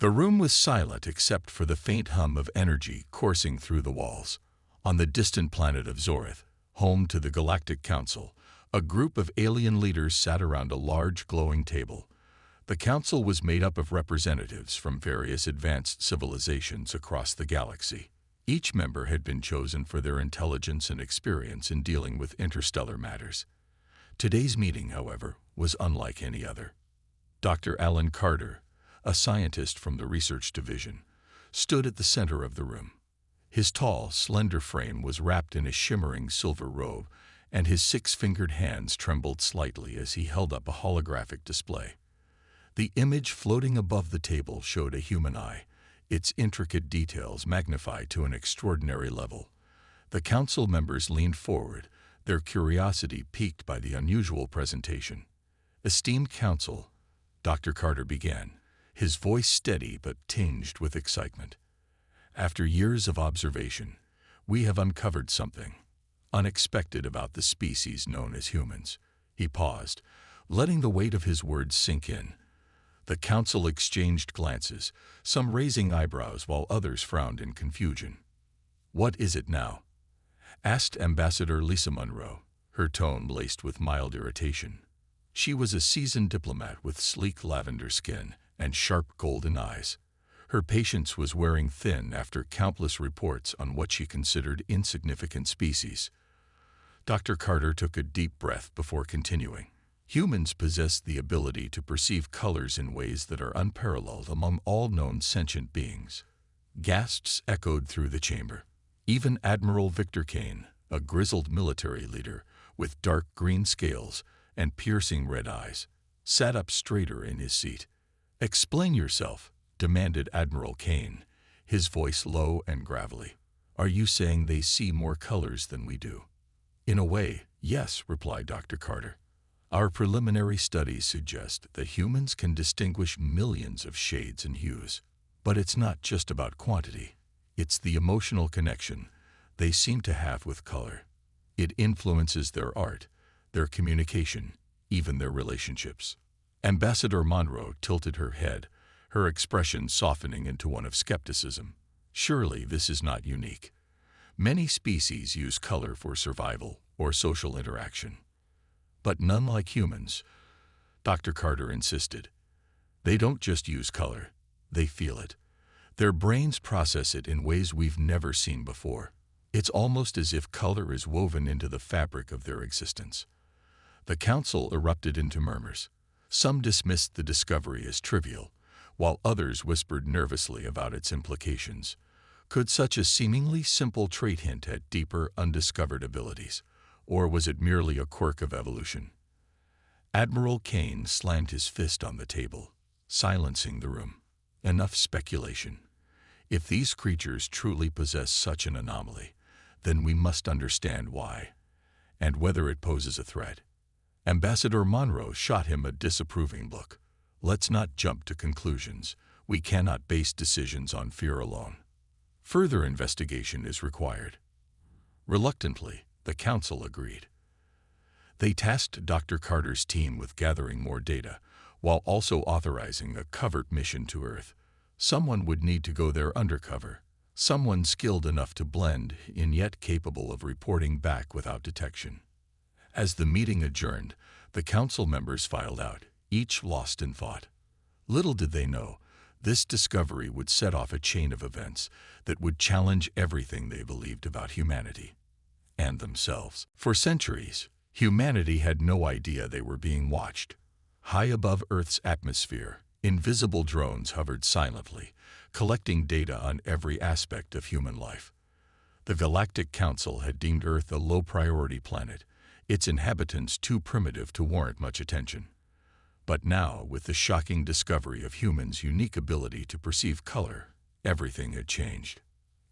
The room was silent except for the faint hum of energy coursing through the walls. On the distant planet of Zorith, home to the Galactic Council, a group of alien leaders sat around a large glowing table. The council was made up of representatives from various advanced civilizations across the galaxy. Each member had been chosen for their intelligence and experience in dealing with interstellar matters. Today's meeting, however, was unlike any other. Dr. Alan Carter, a scientist from the research division, stood at the center of the room. His tall, slender frame was wrapped in a shimmering silver robe, and his six-fingered hands trembled slightly as he held up a holographic display. The image floating above the table showed a human eye, its intricate details magnified to an extraordinary level. The council members leaned forward, their curiosity piqued by the unusual presentation. "Esteemed council," Dr. Carter began, his voice steady but tinged with excitement. "After years of observation, we have uncovered something unexpected about the species known as humans." He paused, letting the weight of his words sink in. The council exchanged glances, some raising eyebrows while others frowned in confusion. "What is it now?" asked Ambassador Lisa Monroe, her tone laced with mild irritation. She was a seasoned diplomat with sleek lavender skin and sharp golden eyes. Her patience was wearing thin after countless reports on what she considered insignificant species. Dr. Carter took a deep breath before continuing. "Humans possess the ability to perceive colors in ways that are unparalleled among all known sentient beings." Gasps echoed through the chamber. Even Admiral Victor Kane, a grizzled military leader with dark green scales and piercing red eyes, sat up straighter in his seat. "Explain yourself," demanded Admiral Kane, his voice low and gravelly. "Are you saying they see more colors than we do?" "In a way, yes," replied Dr. Carter. "Our preliminary studies suggest that humans can distinguish millions of shades and hues. But it's not just about quantity. It's the emotional connection they seem to have with color. It influences their art, their communication, even their relationships." Ambassador Monroe tilted her head, her expression softening into one of skepticism. "Surely this is not unique. Many species use color for survival or social interaction. But none like humans," Dr. Carter insisted. "They don't just use color, they feel it. Their brains process it in ways we've never seen before. It's almost as if color is woven into the fabric of their existence." The council erupted into murmurs. Some dismissed the discovery as trivial, while others whispered nervously about its implications. Could such a seemingly simple trait hint at deeper, undiscovered abilities? Or was it merely a quirk of evolution? Admiral Kane slammed his fist on the table, silencing the room. "Enough speculation. If these creatures truly possess such an anomaly, then we must understand why, and whether it poses a threat." Ambassador Monroe shot him a disapproving look. "Let's not jump to conclusions. We cannot base decisions on fear alone. Further investigation is required." Reluctantly, the council agreed. They tasked Dr. Carter's team with gathering more data, while also authorizing a covert mission to Earth. Someone would need to go there undercover, someone skilled enough to blend in yet capable of reporting back without detection. As the meeting adjourned, the council members filed out, each lost in thought. Little did they know, this discovery would set off a chain of events that would challenge everything they believed about humanity and themselves. For centuries, humanity had no idea they were being watched. High above Earth's atmosphere, invisible drones hovered silently, collecting data on every aspect of human life. The Galactic Council had deemed Earth a low-priority planet, its inhabitants too primitive to warrant much attention. But now, with the shocking discovery of humans' unique ability to perceive color, everything had changed.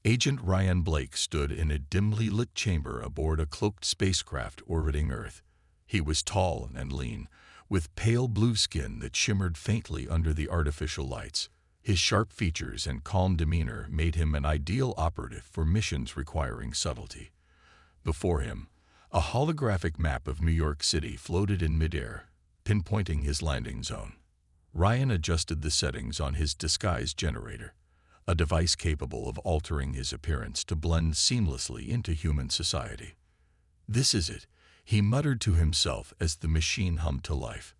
Agent Ryan Blake stood in a dimly lit chamber aboard a cloaked spacecraft orbiting Earth. He was tall and lean, with pale blue skin that shimmered faintly under the artificial lights. His sharp features and calm demeanor made him an ideal operative for missions requiring subtlety. Before him, a holographic map of New York City floated in midair, pinpointing his landing zone. Ryan adjusted the settings on his disguise generator, a device capable of altering his appearance to blend seamlessly into human society. "This is it," he muttered to himself as the machine hummed to life.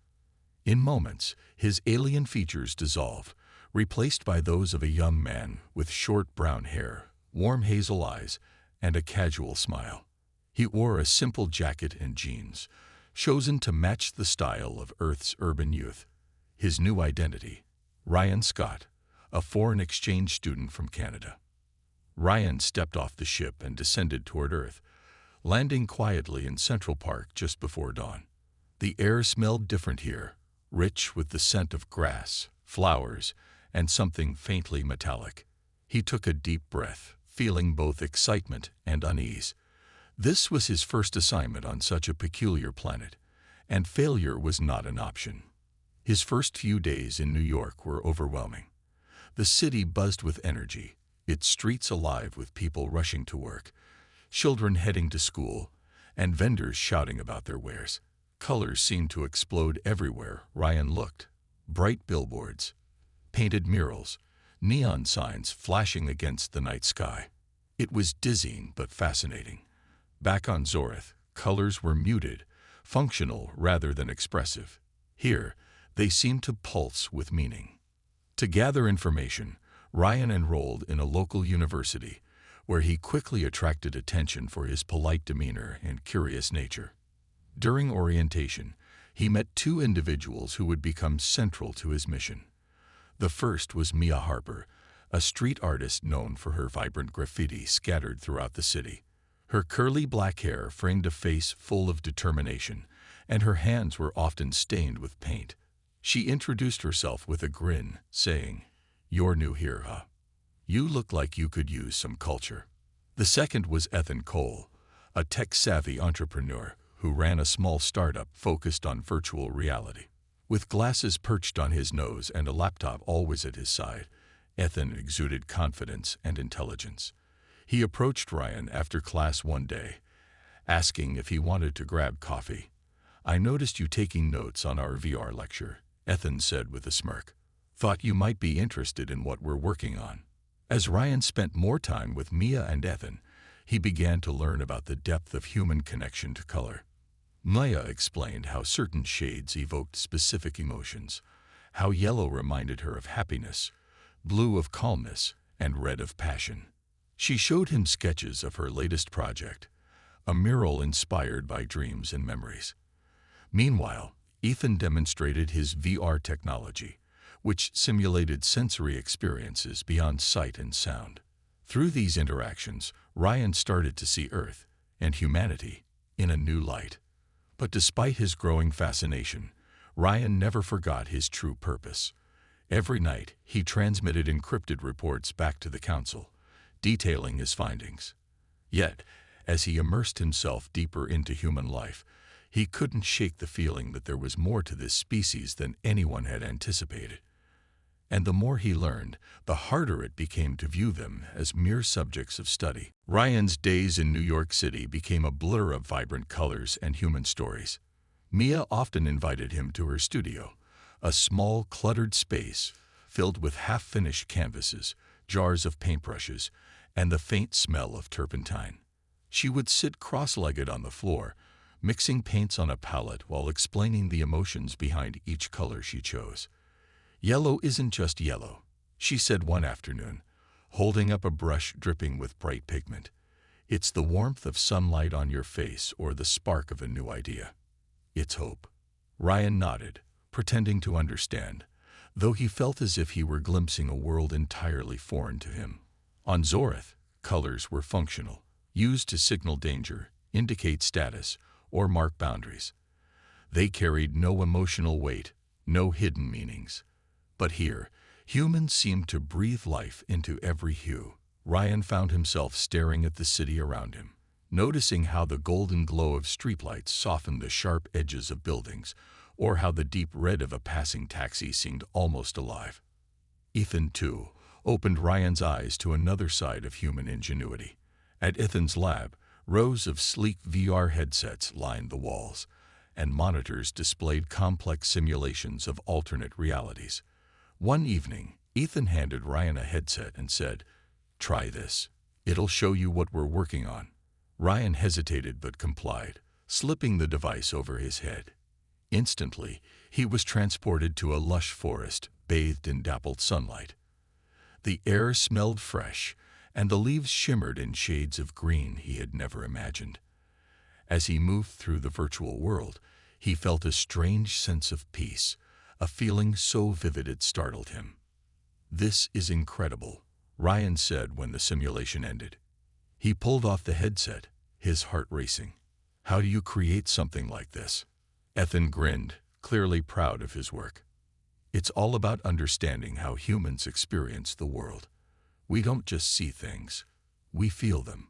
In moments, his alien features dissolved, replaced by those of a young man with short brown hair, warm hazel eyes, and a casual smile. He wore a simple jacket and jeans, chosen to match the style of Earth's urban youth. His new identity, Ryan Scott, a foreign exchange student from Canada. Ryan stepped off the ship and descended toward Earth, landing quietly in Central Park just before dawn. The air smelled different here, rich with the scent of grass, flowers, and something faintly metallic. He took a deep breath, feeling both excitement and unease. This was his first assignment on such a peculiar planet, and failure was not an option. His first few days in New York were overwhelming. The city buzzed with energy, its streets alive with people rushing to work, children heading to school, and vendors shouting about their wares. Colors seemed to explode everywhere Ryan looked. Bright billboards, painted murals, neon signs flashing against the night sky. It was dizzying but fascinating. Back on Zorith, colors were muted, functional rather than expressive. Here, they seemed to pulse with meaning. To gather information, Ryan enrolled in a local university, where he quickly attracted attention for his polite demeanor and curious nature. During orientation, he met two individuals who would become central to his mission. The first was Mia Harper, a street artist known for her vibrant graffiti scattered throughout the city. Her curly black hair framed a face full of determination, and her hands were often stained with paint. She introduced herself with a grin, saying, "You're new here, huh? You look like you could use some culture." The second was Ethan Cole, a tech-savvy entrepreneur who ran a small startup focused on virtual reality. With glasses perched on his nose and a laptop always at his side, Ethan exuded confidence and intelligence. He approached Ryan after class one day, asking if he wanted to grab coffee. "I noticed you taking notes on our VR lecture," Ethan said with a smirk. "Thought you might be interested in what we're working on." As Ryan spent more time with Mia and Ethan, he began to learn about the depth of human connection to color. Mia explained how certain shades evoked specific emotions, how yellow reminded her of happiness, blue of calmness, and red of passion. She showed him sketches of her latest project, a mural inspired by dreams and memories. Meanwhile, Ethan demonstrated his VR technology, which simulated sensory experiences beyond sight and sound. Through these interactions, Ryan started to see Earth and humanity in a new light. But despite his growing fascination, Ryan never forgot his true purpose. Every night, he transmitted encrypted reports back to the Council, detailing his findings. Yet, as he immersed himself deeper into human life, he couldn't shake the feeling that there was more to this species than anyone had anticipated. And the more he learned, the harder it became to view them as mere subjects of study. Ryan's days in New York City became a blur of vibrant colors and human stories. Mia often invited him to her studio, a small, cluttered space filled with half-finished canvases, jars of paintbrushes, and the faint smell of turpentine. She would sit cross-legged on the floor, mixing paints on a palette while explaining the emotions behind each color she chose. "Yellow isn't just yellow," she said one afternoon, holding up a brush dripping with bright pigment. "It's the warmth of sunlight on your face or the spark of a new idea. It's hope." Ryan nodded, pretending to understand, though he felt as if he were glimpsing a world entirely foreign to him. On Zorith, colors were functional, used to signal danger, indicate status, or mark boundaries. They carried no emotional weight, no hidden meanings. But here, humans seemed to breathe life into every hue. Ryan found himself staring at the city around him, noticing how the golden glow of streetlights softened the sharp edges of buildings, or how the deep red of a passing taxi seemed almost alive. Ethan, too, opened Ryan's eyes to another side of human ingenuity. At Ethan's lab, rows of sleek VR headsets lined the walls, and monitors displayed complex simulations of alternate realities. One evening, Ethan handed Ryan a headset and said, "Try this. It'll show you what we're working on." Ryan hesitated but complied, slipping the device over his head. Instantly, he was transported to a lush forest bathed in dappled sunlight. The air smelled fresh, and the leaves shimmered in shades of green he had never imagined. As he moved through the virtual world, he felt a strange sense of peace, a feeling so vivid it startled him. "This is incredible," Ryan said when the simulation ended. He pulled off the headset, his heart racing. "How do you create something like this?" Ethan grinned, clearly proud of his work. "It's all about understanding how humans experience the world. We don't just see things, we feel them.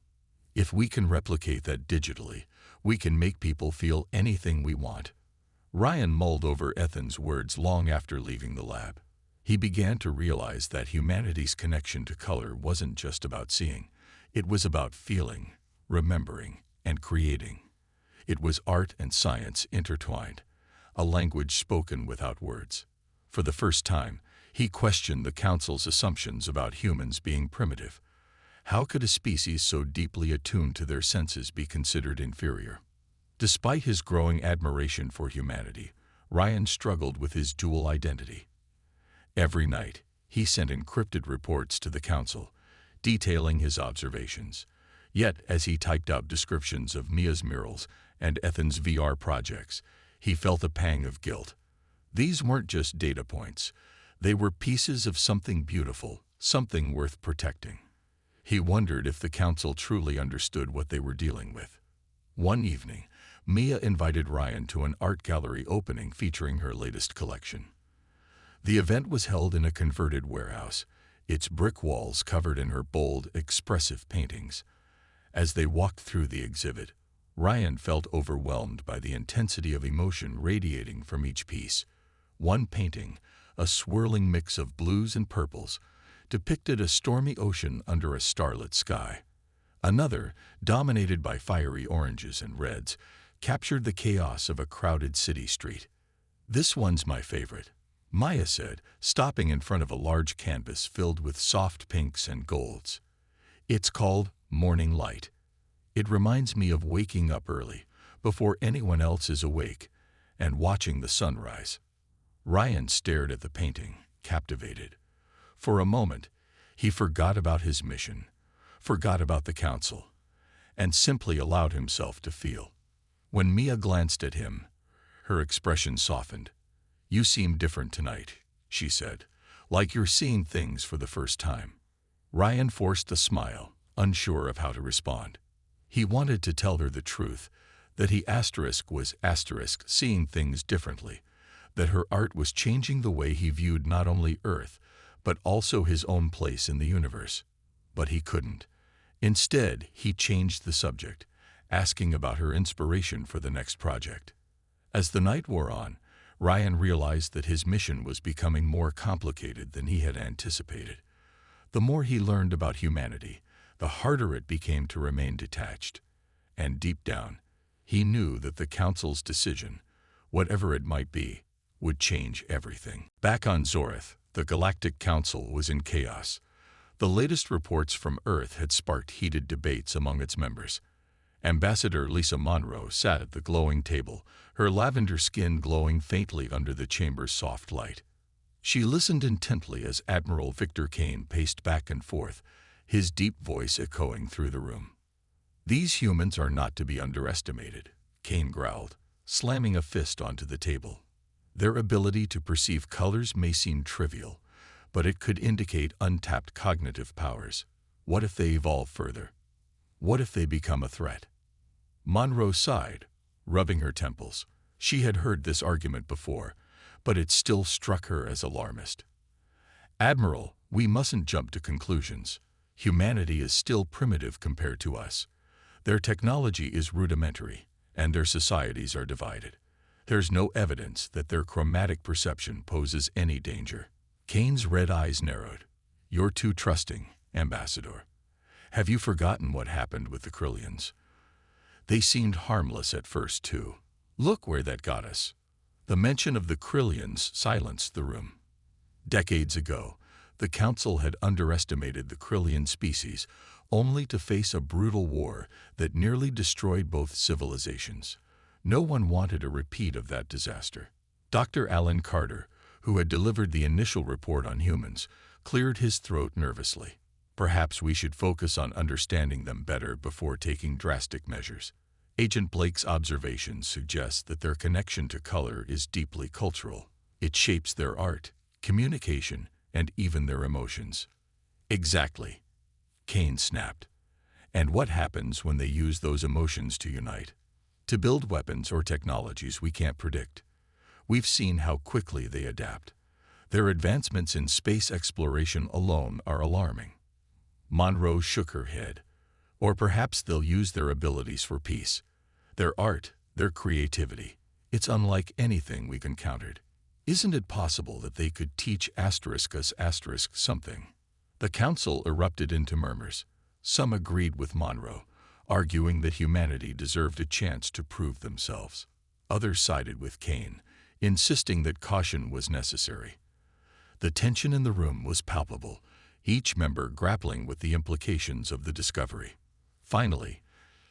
If we can replicate that digitally, we can make people feel anything we want." Ryan mulled over Ethan's words long after leaving the lab. He began to realize that humanity's connection to color wasn't just about seeing. It was about feeling, remembering, and creating. It was art and science intertwined, a language spoken without words. For the first time, he questioned the Council's assumptions about humans being primitive. How could a species so deeply attuned to their senses be considered inferior? Despite his growing admiration for humanity, Ryan struggled with his dual identity. Every night, he sent encrypted reports to the Council, detailing his observations. Yet, as he typed out descriptions of Mia's murals and Ethan's VR projects, he felt a pang of guilt. These weren't just data points. They were pieces of something beautiful, something worth protecting. He wondered if the Council truly understood what they were dealing with. One evening, Mia invited Ryan to an art gallery opening featuring her latest collection. The event was held in a converted warehouse, its brick walls covered in her bold, expressive paintings. As they walked through the exhibit, Ryan felt overwhelmed by the intensity of emotion radiating from each piece. One painting, a swirling mix of blues and purples, depicted a stormy ocean under a starlit sky. Another, dominated by fiery oranges and reds, captured the chaos of a crowded city street. "This one's my favorite," Maya said, stopping in front of a large canvas filled with soft pinks and golds. "It's called Morning Light. It reminds me of waking up early, before anyone else is awake, and watching the sunrise." Ryan stared at the painting, captivated. For a moment, he forgot about his mission, forgot about the Council, and simply allowed himself to feel. When Mia glanced at him, her expression softened. "You seem different tonight," she said, "like you're seeing things for the first time." Ryan forced a smile, unsure of how to respond. He wanted to tell her the truth, that he was seeing things differently, that her art was changing the way he viewed not only Earth, but also his own place in the universe. But he couldn't. Instead, he changed the subject, asking about her inspiration for the next project. As the night wore on, Ryan realized that his mission was becoming more complicated than he had anticipated. The more he learned about humanity, the harder it became to remain detached. And deep down, he knew that the Council's decision, whatever it might be, would change everything. Back on Zorith, the Galactic Council was in chaos. The latest reports from Earth had sparked heated debates among its members. Ambassador Lisa Monroe sat at the glowing table, her lavender skin glowing faintly under the chamber's soft light. She listened intently as Admiral Victor Kane paced back and forth, his deep voice echoing through the room. "These humans are not to be underestimated," Kane growled, slamming a fist onto the table. "Their ability to perceive colors may seem trivial, but it could indicate untapped cognitive powers. What if they evolve further? What if they become a threat?" Monroe sighed, rubbing her temples. She had heard this argument before, but it still struck her as alarmist. "Admiral, we mustn't jump to conclusions. Humanity is still primitive compared to us. Their technology is rudimentary, and their societies are divided. There's no evidence that their chromatic perception poses any danger." Kane's red eyes narrowed. "You're too trusting, Ambassador. Have you forgotten what happened with the Krillians? They seemed harmless at first, too, Look where that got us. The mention of the Krillians silenced the room. Decades ago, the Council had underestimated the Krillian species, only to face a brutal war that nearly destroyed both civilizations. No one wanted a repeat of that disaster. Dr. Alan Carter, who had delivered the initial report on humans, cleared his throat nervously. Perhaps we should focus on understanding them better before taking drastic measures. Agent Blake's observations suggest that their connection to color is deeply cultural. It shapes their art, communication, and even their emotions. Exactly. Kane snapped. And what happens when they use those emotions to unite? To build weapons or technologies we can't predict. We've seen how quickly they adapt. Their advancements in space exploration alone are alarming. Monroe shook her head. Or perhaps they'll use their abilities for peace. Their art, their creativity. It's unlike anything we've encountered. Isn't it possible that they could teach us something? The Council erupted into murmurs. Some agreed with Monroe, arguing that humanity deserved a chance to prove themselves. Others sided with Kane, insisting that caution was necessary. The tension in the room was palpable, each member grappling with the implications of the discovery. Finally,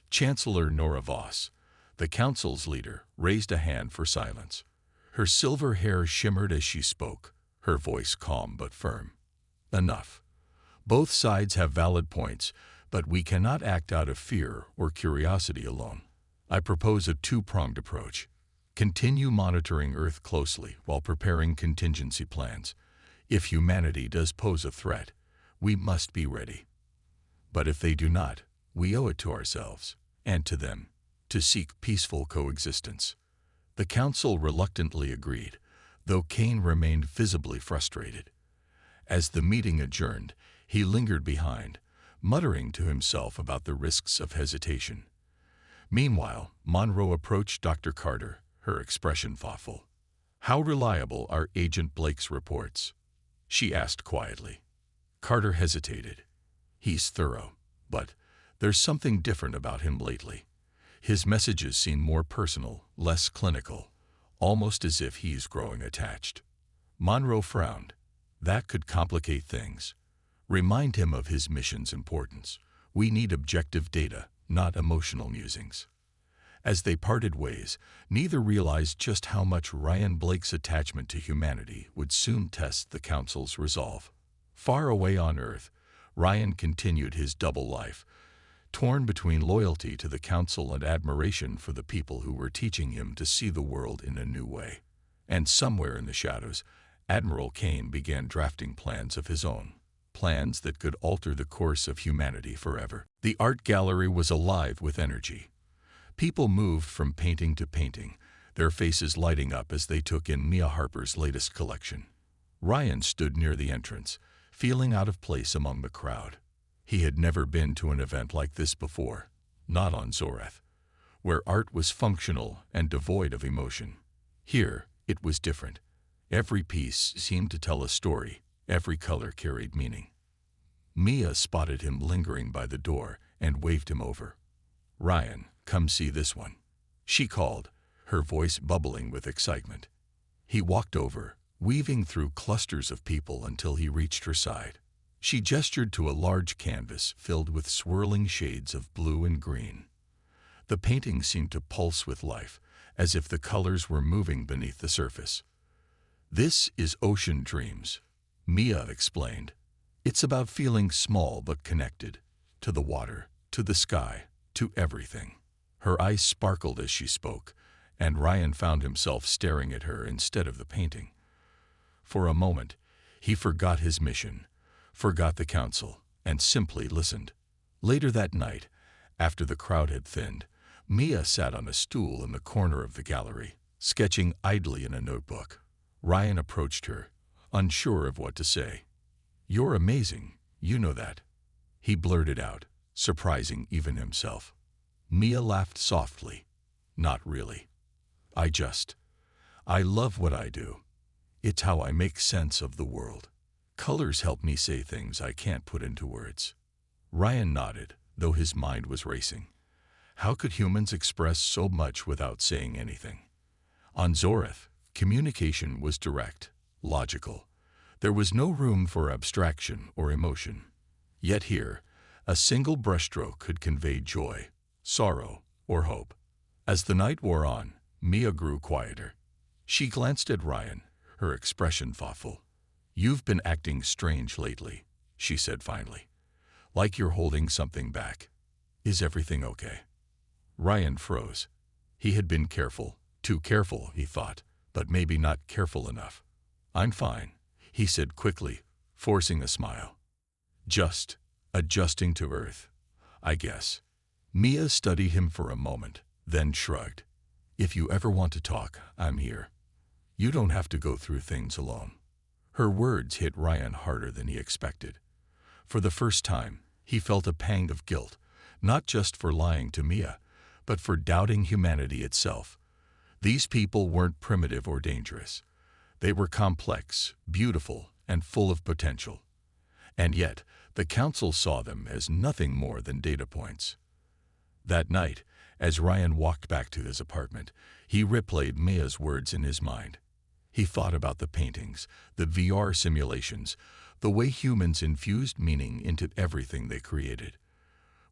Chancellor Nora Voss, the Council's leader, raised a hand for silence. Her silver hair shimmered as she spoke, her voice calm but firm. Enough. Both sides have valid points, but we cannot act out of fear or curiosity alone. I propose a two-pronged approach. Continue monitoring Earth closely while preparing contingency plans. If humanity does pose a threat, we must be ready. But if they do not, we owe it to ourselves, and to them, to seek peaceful coexistence. The Council reluctantly agreed, though Kane remained visibly frustrated. As the meeting adjourned, he lingered behind, muttering to himself about the risks of hesitation. Meanwhile, Monroe approached Dr. Carter, her expression thoughtful. "How reliable are Agent Blake's reports?" she asked quietly. Carter hesitated. "He's thorough, but there's something different about him lately. His messages seem more personal, less clinical, almost as if he's growing attached." Monroe frowned. That could complicate things. Remind him of his mission's importance. We need objective data, not emotional musings. As they parted ways, neither realized just how much Ryan Blake's attachment to humanity would soon test the Council's resolve. Far away on Earth, Ryan continued his double life, torn between loyalty to the Council and admiration for the people who were teaching him to see the world in a new way. And somewhere in the shadows, Admiral Kane began drafting plans of his own. Plans that could alter the course of humanity forever. The art gallery was alive with energy. People moved from painting to painting, their faces lighting up as they took in Mia Harper's latest collection. Ryan stood near the entrance, feeling out of place among the crowd. He had never been to an event like this before, not on Zoreth, where art was functional and devoid of emotion. Here, it was different. Every piece seemed to tell a story. Every color carried meaning. Mia spotted him lingering by the door and waved him over. "Ryan, come see this one," she called, her voice bubbling with excitement. He walked over, weaving through clusters of people until he reached her side. She gestured to a large canvas filled with swirling shades of blue and green. The painting seemed to pulse with life, as if the colors were moving beneath the surface. "This is Ocean Dreams," Mia explained. "It's about feeling small but connected, to the water, to the sky, to everything." Her eyes sparkled as she spoke, and Ryan found himself staring at her instead of the painting. For a moment, he forgot his mission, forgot the Council, and simply listened. Later that night, after the crowd had thinned, Mia sat on a stool in the corner of the gallery, sketching idly in a notebook. Ryan approached her, unsure of what to say. "You're amazing, you know that," he blurted out, surprising even himself. Mia laughed softly. "Not really. I love what I do. It's how I make sense of the world. Colors help me say things I can't put into words." Ryan nodded, though his mind was racing. How could humans express so much without saying anything? On Zoreth, communication was direct, logical. There was no room for abstraction or emotion. Yet here, a single brushstroke could convey joy, sorrow, or hope. As the night wore on, Mia grew quieter. She glanced at Ryan, her expression thoughtful. "You've been acting strange lately," she said finally. "Like you're holding something back. Is everything okay?" Ryan froze. He had been careful, too careful, he thought, but maybe not careful enough. "I'm fine," he said quickly, forcing a smile. "Just adjusting to Earth, I guess." Mia studied him for a moment, then shrugged. "If you ever want to talk, I'm here. You don't have to go through things alone." Her words hit Ryan harder than he expected. For the first time, he felt a pang of guilt, not just for lying to Mia, but for doubting humanity itself. These people weren't primitive or dangerous. They were complex, beautiful, and full of potential. And yet, the Council saw them as nothing more than data points. That night, as Ryan walked back to his apartment, he replayed Mia's words in his mind. He thought about the paintings, the VR simulations, the way humans infused meaning into everything they created.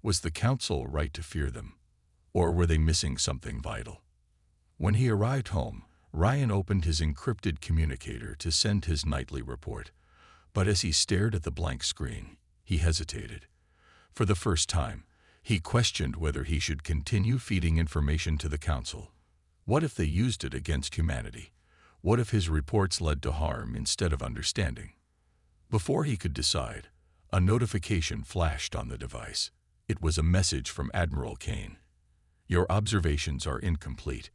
Was the Council right to fear them? Or were they missing something vital? When he arrived home, Ryan opened his encrypted communicator to send his nightly report. But as he stared at the blank screen, he hesitated. For the first time, he questioned whether he should continue feeding information to the Council. What if they used it against humanity? What if his reports led to harm instead of understanding? Before he could decide, a notification flashed on the device. It was a message from Admiral Kane. "Your observations are incomplete.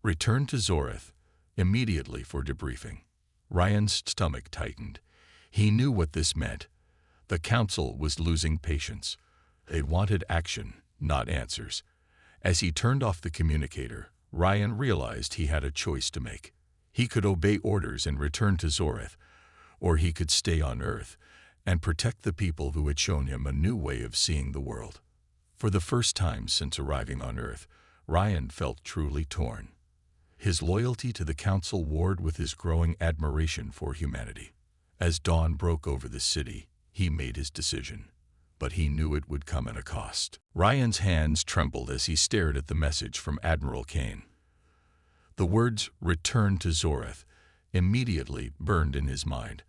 Return to Zoreth immediately for debriefing." Ryan's stomach tightened. He knew what this meant. The Council was losing patience. They wanted action, not answers. As he turned off the communicator, Ryan realized he had a choice to make. He could obey orders and return to Zoreth, or he could stay on Earth and protect the people who had shown him a new way of seeing the world. For the first time since arriving on Earth, Ryan felt truly torn. His loyalty to the Council warred with his growing admiration for humanity. As dawn broke over the city, he made his decision. But he knew it would come at a cost. Ryan's hands trembled as he stared at the message from Admiral Kane. The words, "Return to Zoreth," immediately burned in his mind,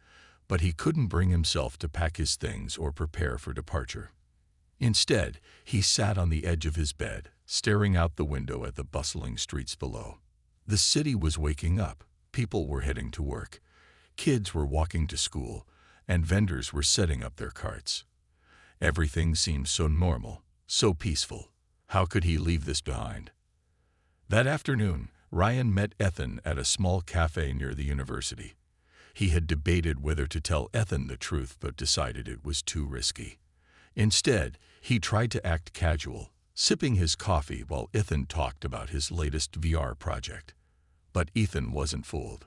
but he couldn't bring himself to pack his things or prepare for departure. Instead, he sat on the edge of his bed, staring out the window at the bustling streets below. The city was waking up. People were heading to work. Kids were walking to school, and vendors were setting up their carts. Everything seemed so normal, so peaceful. How could he leave this behind? That afternoon, Ryan met Ethan at a small cafe near the university. He had debated whether to tell Ethan the truth but decided it was too risky. Instead, he tried to act casual, sipping his coffee while Ethan talked about his latest VR project. But Ethan wasn't fooled.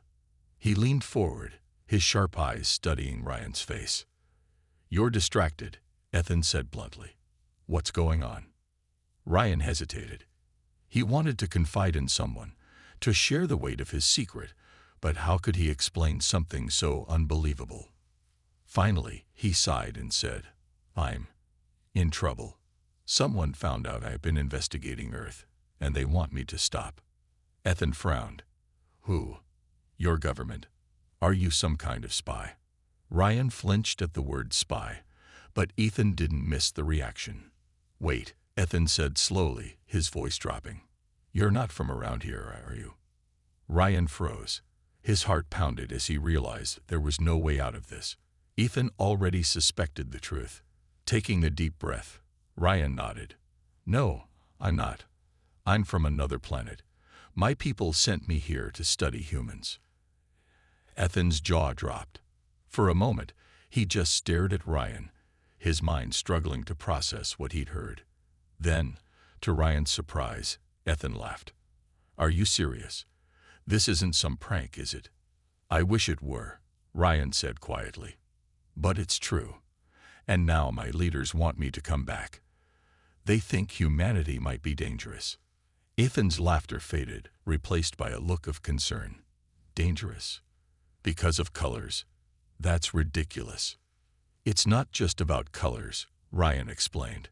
He leaned forward, his sharp eyes studying Ryan's face. "You're distracted," Ethan said bluntly. "What's going on?" Ryan hesitated. He wanted to confide in someone, to share the weight of his secret, but how could he explain something so unbelievable? Finally, he sighed and said, "I'm in trouble. Someone found out I've been investigating Earth, and they want me to stop." Ethan frowned. "Who? Your government? Are you some kind of spy?" Ryan flinched at the word spy, but Ethan didn't miss the reaction. "Wait," Ethan said slowly, his voice dropping. "You're not from around here, are you?" Ryan froze. His heart pounded as he realized there was no way out of this. Ethan already suspected the truth. Taking a deep breath, Ryan nodded. "No, I'm not. I'm from another planet. My people sent me here to study humans." Ethan's jaw dropped. For a moment, he just stared at Ryan, his mind struggling to process what he'd heard. Then, to Ryan's surprise, Ethan laughed. "Are you serious? This isn't some prank, is it?" "I wish it were," Ryan said quietly. "But it's true. And now my leaders want me to come back. They think humanity might be dangerous. Ethan's laughter faded, replaced by a look of concern. Dangerous? Because of colors? That's ridiculous. It's not just about colors, Ryan explained.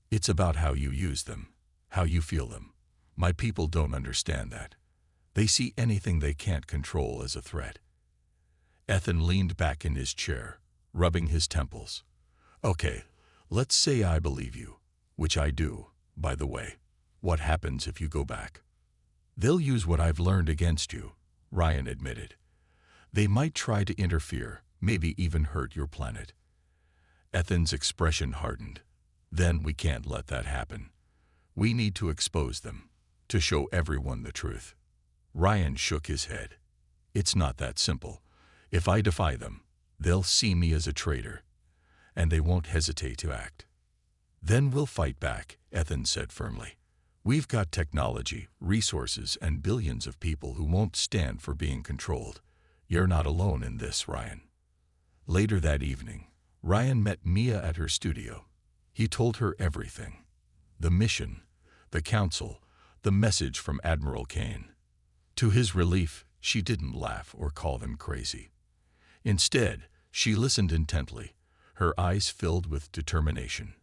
It's about how you use them, how you feel them. My people don't understand that. They see anything they can't control as a threat. Ethan leaned back in his chair, rubbing his temples. Okay, let's say I believe you, which I do, by the way. What happens if you go back? They'll use what I've learned against you, Ryan admitted. They might try to interfere, maybe even hurt your planet. Ethan's expression hardened. Then we can't let that happen. We need to expose them, to show everyone the truth. Ryan shook his head. It's not that simple. If I defy them, they'll see me as a traitor, and they won't hesitate to act. Then we'll fight back, Ethan said firmly. We've got technology, resources, and billions of people who won't stand for being controlled. You're not alone in this, Ryan. Later that evening, Ryan met Mia at her studio. He told her everything. The mission, the council, the message from Admiral Kane. To his relief, she didn't laugh or call them crazy. Instead, she listened intently, her eyes filled with determination.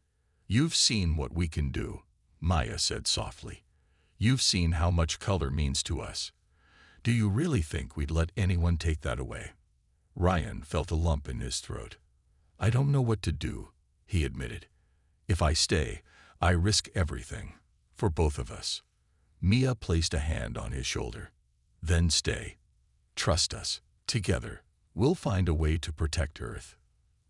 You've seen what we can do, Maya said softly. You've seen how much color means to us. Do you really think we'd let anyone take that away? Ryan felt a lump in his throat. I don't know what to do, he admitted. If I stay, I risk everything, for both of us. Mia placed a hand on his shoulder. Then stay. Trust us. Together, we'll find a way to protect Earth.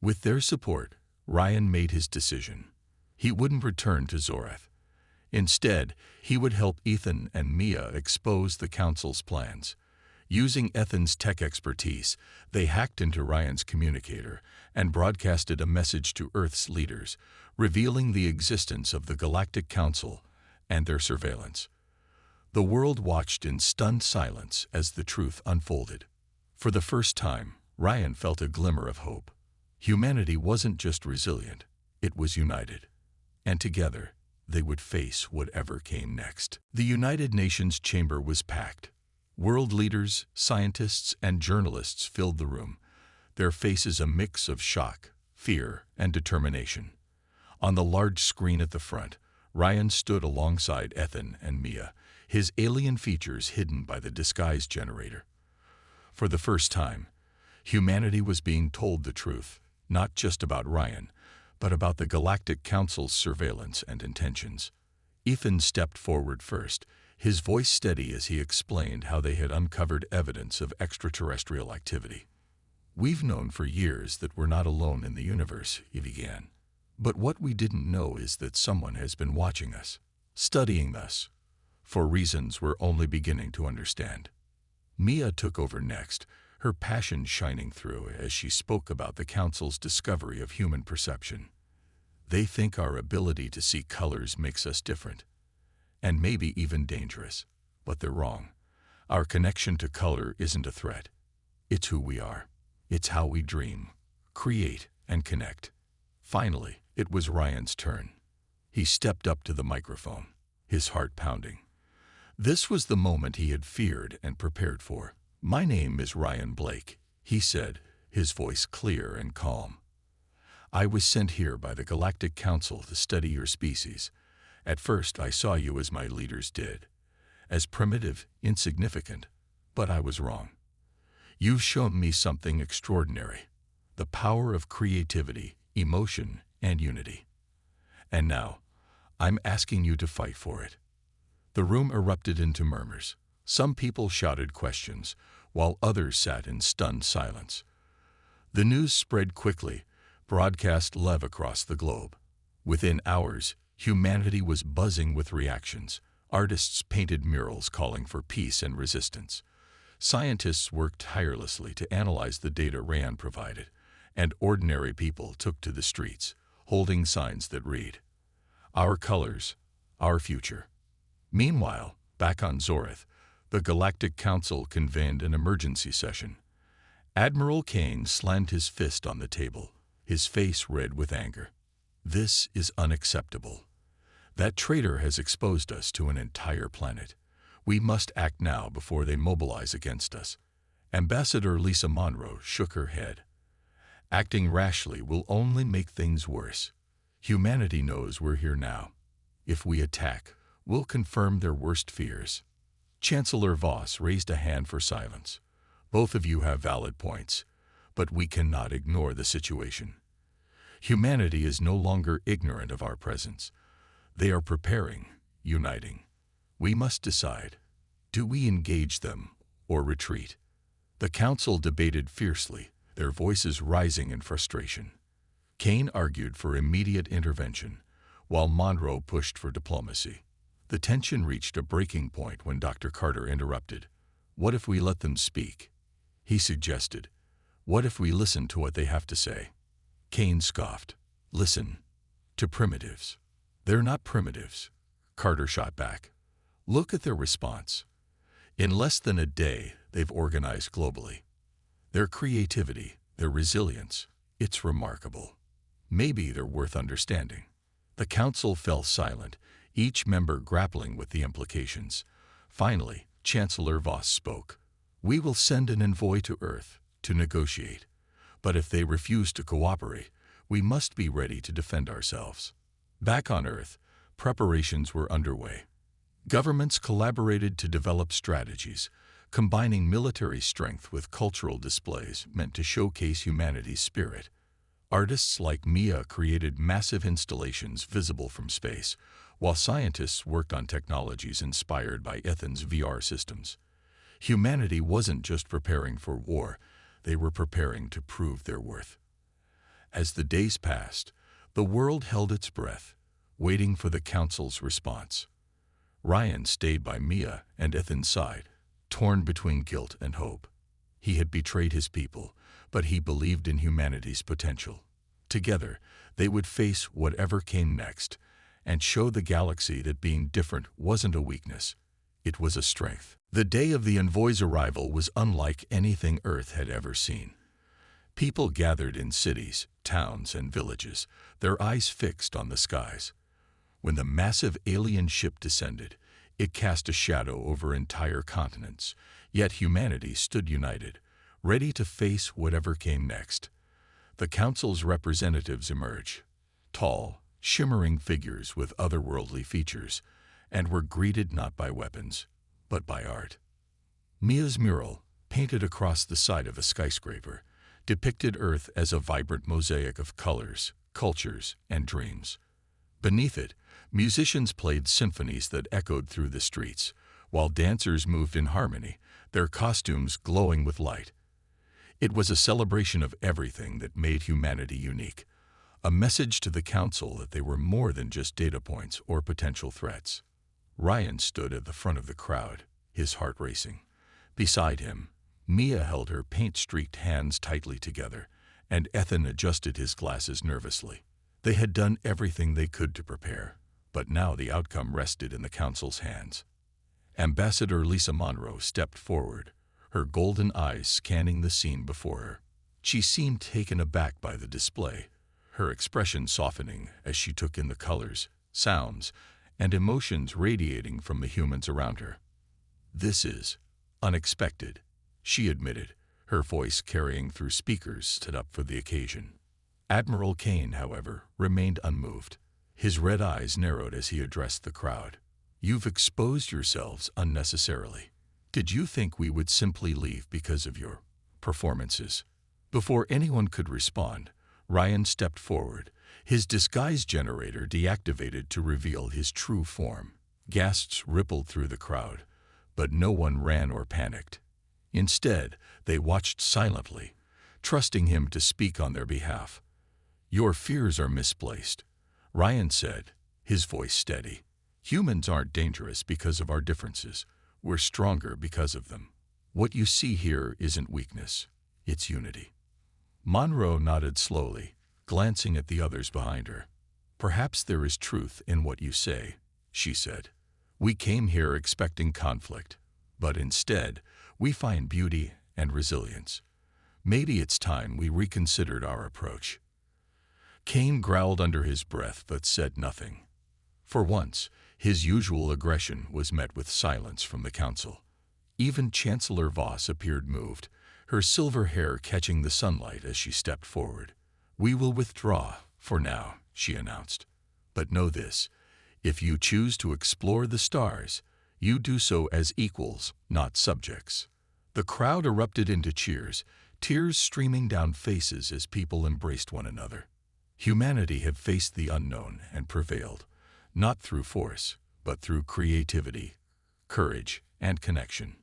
With their support, Ryan made his decision. He wouldn't return to Zorath. Instead, he would help Ethan and Mia expose the Council's plans. Using Ethan's tech expertise, they hacked into Ryan's communicator and broadcasted a message to Earth's leaders, revealing the existence of the Galactic Council and their surveillance. The world watched in stunned silence as the truth unfolded. For the first time, Ryan felt a glimmer of hope. Humanity wasn't just resilient, it was united. And together, they would face whatever came next. The United Nations chamber was packed. World leaders, scientists, and journalists filled the room, their faces a mix of shock, fear, and determination. On the large screen at the front, Ryan stood alongside Ethan and Mia, his alien features hidden by the disguise generator. For the first time, humanity was being told the truth, not just about Ryan, but about the Galactic Council's surveillance and intentions. Ethan stepped forward first, his voice steady as he explained how they had uncovered evidence of extraterrestrial activity. We've known for years that we're not alone in the universe, he began. But what we didn't know is that someone has been watching us, studying us, for reasons we're only beginning to understand. Mia took over next, her passion shining through as she spoke about the Council's discovery of human perception. They think our ability to see colors makes us different, and maybe even dangerous, but they're wrong. Our connection to color isn't a threat. It's who we are. It's how we dream, create, and connect. Finally, it was Ryan's turn. He stepped up to the microphone, his heart pounding. This was the moment he had feared and prepared for. My name is Ryan Blake, he said, his voice clear and calm. I was sent here by the Galactic Council to study your species. At first, I saw you as my leaders did, as primitive, insignificant, but I was wrong. You've shown me something extraordinary, the power of creativity, emotion, and unity. And now, I'm asking you to fight for it. The room erupted into murmurs. Some people shouted questions, while others sat in stunned silence. The news spread quickly, broadcast live across the globe. Within hours, humanity was buzzing with reactions. Artists painted murals calling for peace and resistance. Scientists worked tirelessly to analyze the data Ryan provided, and ordinary people took to the streets, holding signs that read, "Our colors, our future." Meanwhile, back on Zorath, the Galactic Council convened an emergency session. Admiral Kane slammed his fist on the table, his face red with anger. This is unacceptable. That traitor has exposed us to an entire planet. We must act now before they mobilize against us." Ambassador Lisa Monroe shook her head. "Acting rashly will only make things worse. Humanity knows we're here now. If we attack, we'll confirm their worst fears." Chancellor Voss raised a hand for silence. "Both of you have valid points, but we cannot ignore the situation. Humanity is no longer ignorant of our presence. They are preparing, uniting. We must decide. Do we engage them or retreat?" The council debated fiercely, their voices rising in frustration. Kane argued for immediate intervention, while Monroe pushed for diplomacy. The tension reached a breaking point when Dr. Carter interrupted. "What if we let them speak?" he suggested. "What if we listen to what they have to say?" Kane scoffed. "Listen to primitives." "They're not primitives," Carter shot back. "Look at their response. In less than a day, they've organized globally. Their creativity, their resilience, it's remarkable. Maybe they're worth understanding." The council fell silent, each member grappling with the implications. Finally, Chancellor Voss spoke. "We will send an envoy to Earth to negotiate. But if they refuse to cooperate, we must be ready to defend ourselves." Back on Earth, preparations were underway. Governments collaborated to develop strategies, combining military strength with cultural displays meant to showcase humanity's spirit. Artists like Mia created massive installations visible from space, while scientists worked on technologies inspired by Ethan's VR systems. Humanity wasn't just preparing for war, they were preparing to prove their worth. As the days passed, the world held its breath, waiting for the council's response. Ryan stayed by Mia and Ethan's side, torn between guilt and hope. He had betrayed his people, but he believed in humanity's potential. Together, they would face whatever came next and show the galaxy that being different wasn't a weakness, it was a strength. The day of the envoy's arrival was unlike anything Earth had ever seen. People gathered in cities, towns, and villages, their eyes fixed on the skies. When the massive alien ship descended, it cast a shadow over entire continents, yet humanity stood united, ready to face whatever came next. The council's representatives emerged, tall, shimmering figures with otherworldly features, and were greeted not by weapons, but by art. Mia's mural, painted across the side of a skyscraper, depicted Earth as a vibrant mosaic of colors, cultures, and dreams. Beneath it, musicians played symphonies that echoed through the streets, while dancers moved in harmony, their costumes glowing with light. It was a celebration of everything that made humanity unique, a message to the council that they were more than just data points or potential threats. Ryan stood at the front of the crowd, his heart racing. Beside him, Mia held her paint-streaked hands tightly together, and Ethan adjusted his glasses nervously. They had done everything they could to prepare, but now the outcome rested in the council's hands. Ambassador Lisa Monroe stepped forward, her golden eyes scanning the scene before her. She seemed taken aback by the display, her expression softening as she took in the colors, sounds, and emotions radiating from the humans around her. "This is unexpected," she admitted, her voice carrying through speakers set up for the occasion. Admiral Kane, however, remained unmoved. His red eyes narrowed as he addressed the crowd. "You've exposed yourselves unnecessarily. Did you think we would simply leave because of your performances?" Before anyone could respond, Ryan stepped forward, his disguise generator deactivated to reveal his true form. Gasps rippled through the crowd, but no one ran or panicked. Instead, they watched silently, trusting him to speak on their behalf. "Your fears are misplaced," Ryan said, his voice steady. "Humans aren't dangerous because of our differences. We're stronger because of them. What you see here isn't weakness, it's unity." Monroe nodded slowly, glancing at the others behind her. "Perhaps there is truth in what you say," she said. "We came here expecting conflict, but instead, we find beauty and resilience. Maybe it's time we reconsidered our approach." Kane growled under his breath but said nothing. For once, his usual aggression was met with silence from the council. Even Chancellor Voss appeared moved, her silver hair catching the sunlight as she stepped forward. "We will withdraw, for now," she announced. "But know this, if you choose to explore the stars, you do so as equals, not subjects." The crowd erupted into cheers, tears streaming down faces as people embraced one another. Humanity had faced the unknown and prevailed, not through force, but through creativity, courage, and connection.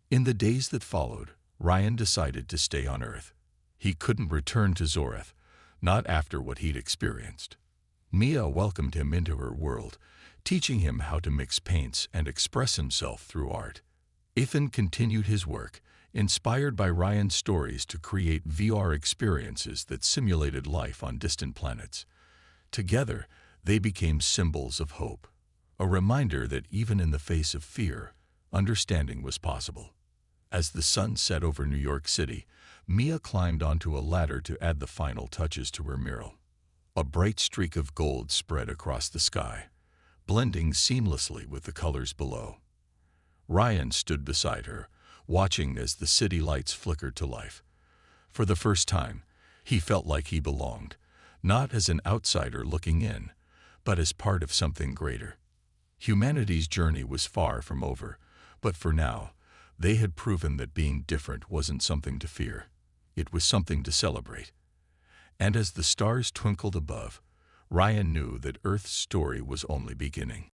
In the days that followed, Ryan decided to stay on Earth. He couldn't return to Zoreth, not after what he'd experienced. Mia welcomed him into her world, teaching him how to mix paints and express himself through art. Ethan continued his work, inspired by Ryan's stories to create VR experiences that simulated life on distant planets. Together, they became symbols of hope, a reminder that even in the face of fear, understanding was possible. As the sun set over New York City, Mia climbed onto a ladder to add the final touches to her mural. A bright streak of gold spread across the sky, blending seamlessly with the colors below. Ryan stood beside her, watching as the city lights flickered to life. For the first time, he felt like he belonged, not as an outsider looking in, but as part of something greater. Humanity's journey was far from over, but for now, they had proven that being different wasn't something to fear. It was something to celebrate. And as the stars twinkled above, Ryan knew that Earth's story was only beginning.